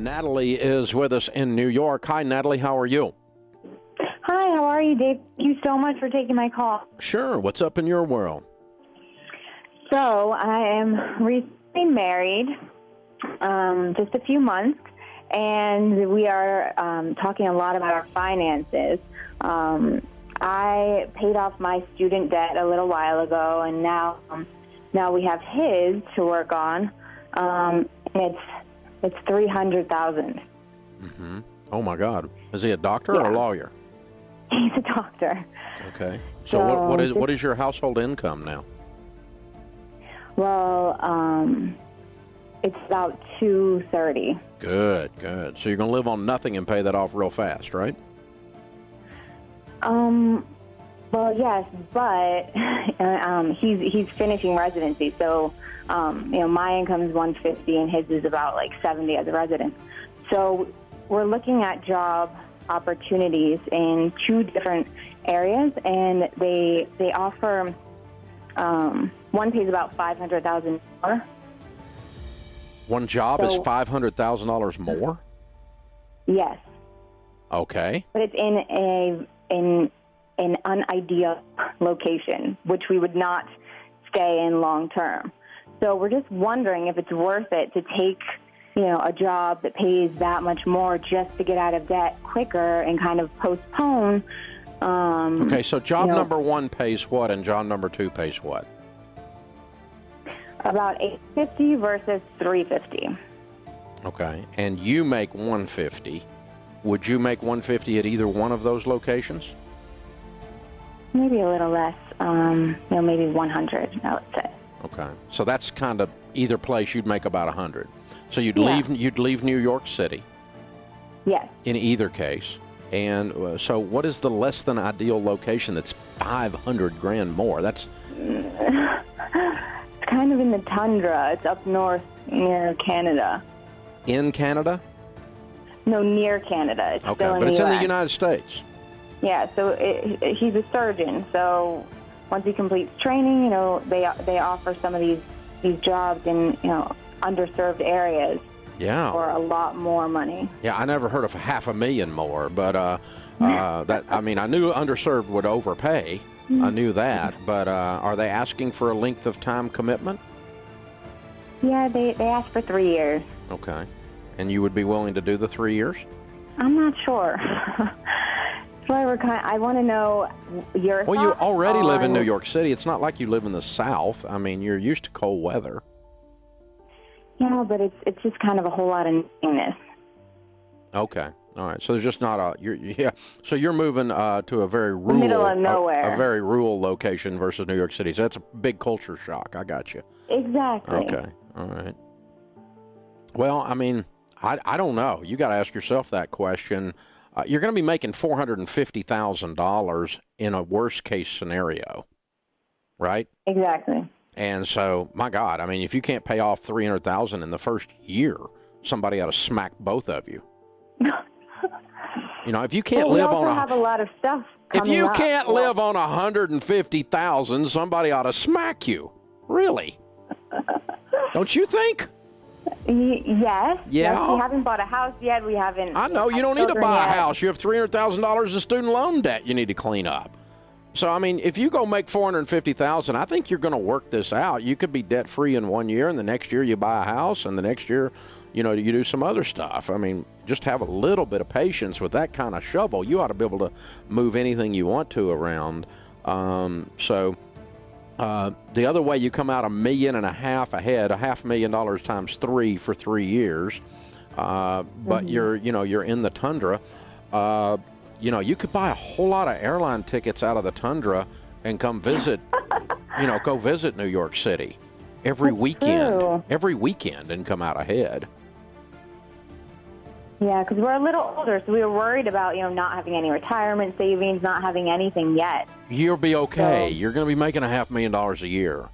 Natalie is with us in New York. Hi, Natalie. How are you? Hi, how are you, Dave? Thank you so much for taking my call. Sure. What's up in your world? So I am recently married, just a few months, and we are talking a lot about our finances. I paid off my student debt a little while ago, and now we have his to work on. It's $300,000. Mm-hmm. Oh my God! Is he a doctor Yeah. or a lawyer? He's a doctor. Okay. So what is your household income now? Well, it's about $230,000. Good. So you're gonna live on nothing and pay that off real fast, right? Well, yes, but he's finishing residency, so my income is $150 and his is about like $70 as a resident. So we're looking at job opportunities in two different areas, and they offer one pays about $500,000 more. One job is $500,000 more? Yes. Okay. But it's in an unideal location, which we would not stay in long term. So we're just wondering if it's worth it to take, a job that pays that much more just to get out of debt quicker and kind of postpone. Okay, so job number one pays what, and job number two pays what? About $850 versus $350. Okay, and you make $150. Would you make $150 at either one of those locations? Maybe a little less, maybe $100, I would say. Okay, so that's kind of either place you'd make about $100. So you'd leave New York City. Yes. In either case, and so what is the less than ideal location that's $500,000 more? That's it's kind of in the tundra. It's up north near Canada. In Canada? No, near Canada. It's okay, still in but the it's US. in the United States. Yeah, so he's a surgeon. So once he completes training, they offer some of these jobs in underserved areas. Yeah. For a lot more money. Yeah, I never heard of $500,000 more, but I knew underserved would overpay. I knew that, but are they asking for a length of time commitment? Yeah, they asked for 3 years. Okay, and you would be willing to do the 3 years? I'm not sure. That's why I want to know your. Well, you already live in New York City. It's not like you live in the South. I mean, you're used to cold weather. Yeah, but it's just kind of a whole lot of nothingness. Okay, all right. So there's just not So you're moving to a very rural, middle of nowhere, a very rural location versus New York City. So that's a big culture shock. I got you. Exactly. Okay, all right. Well, I mean, I don't know. You got to ask yourself that question. You're going to be making $450,000 in a worst case scenario, right? Exactly. And so, my God, I mean, if you can't pay off $300,000 in the first year, somebody ought to smack both of you. If you can't live on have a lot of stuff. If you can't live on $150,000, somebody ought to smack you. Really? Don't you think? Yes. Yeah. Yes, we haven't bought a house yet. We haven't. I know you don't need to buy a house. You have $300,000 in student loan debt you need to clean up. So, I mean, if you go make $450,000, I think you're going to work this out. You could be debt-free in 1 year, and the next year you buy a house, and the next year, you do some other stuff. I mean, just have a little bit of patience with that kind of shovel. You ought to be able to move anything you want to around. The other way, you come out $1.5 million ahead, $500,000 times 3 for 3 years. But you're in the tundra. You could buy a whole lot of airline tickets out of the tundra and come visit, go visit New York City every weekend and come out ahead. Yeah, because we're a little older, so we were worried about, not having any retirement savings, not having anything yet. You'll be okay. So, you're going to be making $500,000 a year.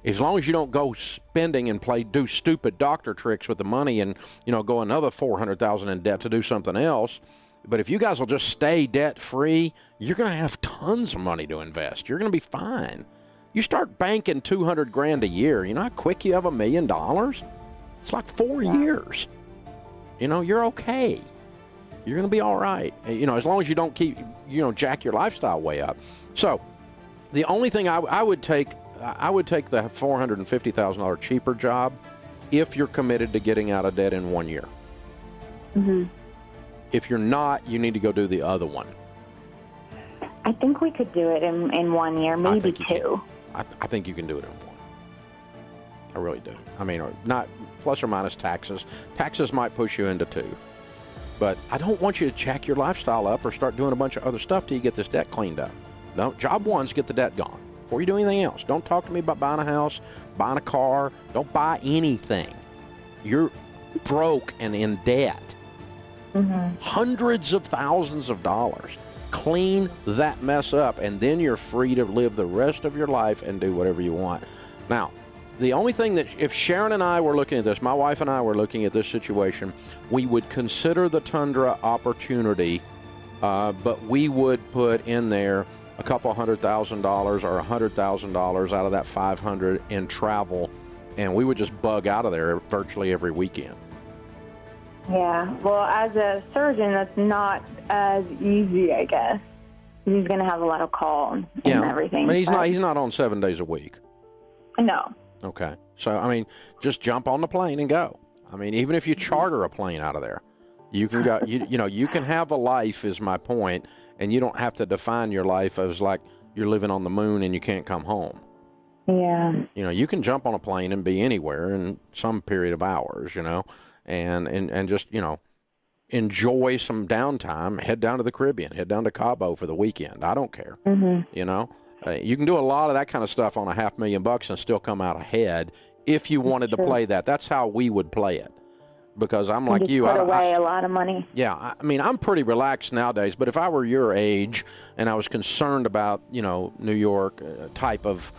As long as you don't go spending and do stupid doctor tricks with the money and, go another $400,000 in debt to do something else. But if you guys will just stay debt-free, you're going to have tons of money to invest. You're going to be fine. You start banking $200,000 a year. You know how quick you have $1 million? It's like 4 years. you're okay. You're going to be all right. As long as you don't keep, jack your lifestyle way up. So the only thing I would take the $450,000 cheaper job if you're committed to getting out of debt in 1 year. Mm-hmm. If you're not, you need to go do the other one. I think we could do it in 1 year, maybe two. I think you can do it in one. I really do. I mean, not plus or minus taxes. Taxes might push you into two. But I don't want you to jack your lifestyle up or start doing a bunch of other stuff till you get this debt cleaned up. No, job one's get the debt gone. Before you do anything else, don't talk to me about buying a house, buying a car. Don't buy anything. You're broke and in debt. Mm-hmm. Hundreds of thousands of dollars. Clean that mess up, and then you're free to live the rest of your life and do whatever you want. Now, the only thing that, if Sharon and I were looking at this, my wife and I were looking at this situation, we would consider the Tundra opportunity, but we would put in there a couple $100,000 or $100,000 out of that $500 in travel, and we would just bug out of there virtually every weekend. Yeah, well, as a surgeon, that's not as easy, I guess. He's going to have a lot of call and everything. But he's not on 7 days a week. No. Okay. So, I mean, just jump on the plane and go. I mean, even if you charter a plane out of there, you can go, you can have a life is my point, and you don't have to define your life as like you're living on the moon and you can't come home. Yeah. You can jump on a plane and be anywhere in some period of hours, and just, enjoy some downtime, head down to the Caribbean, head down to Cabo for the weekend. I don't care. Mm-hmm. You can do a lot of that kind of stuff on $500,000 and still come out ahead if you wanted to play that. That's how we would play it. Because I'm like you. Put away a lot of money. Yeah, I mean, I'm pretty relaxed nowadays, but if I were your age and I was concerned about, New York type of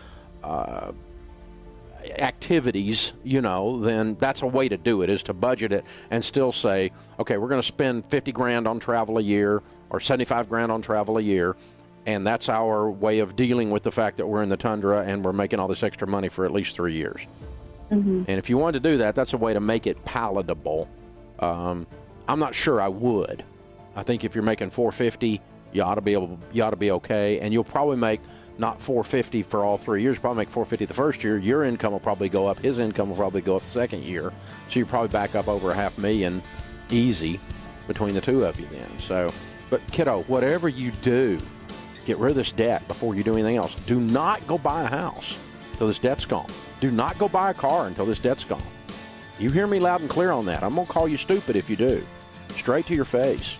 activities, then that's a way to do it, is to budget it and still say, okay, we're going to spend $50,000 on travel a year or $75,000 on travel a year. And that's our way of dealing with the fact that we're in the Tundra and we're making all this extra money for at least 3 years. Mm-hmm. And if you wanted to do that, that's a way to make it palatable. I'm not sure I would. I think if you're making $450, you ought to be okay. And you'll probably make not $450 for all 3 years. You'll probably make $450 the first year. Your income will probably go up. His income will probably go up the second year. So you're probably back up over $500,000 easy between the two of you then. So, but kiddo, whatever you do, get rid of this debt before you do anything else. Do not go buy a house until this debt's gone. Do not go buy a car until this debt's gone. You hear me loud and clear on that. I'm going to call you stupid if you do. Straight to your face.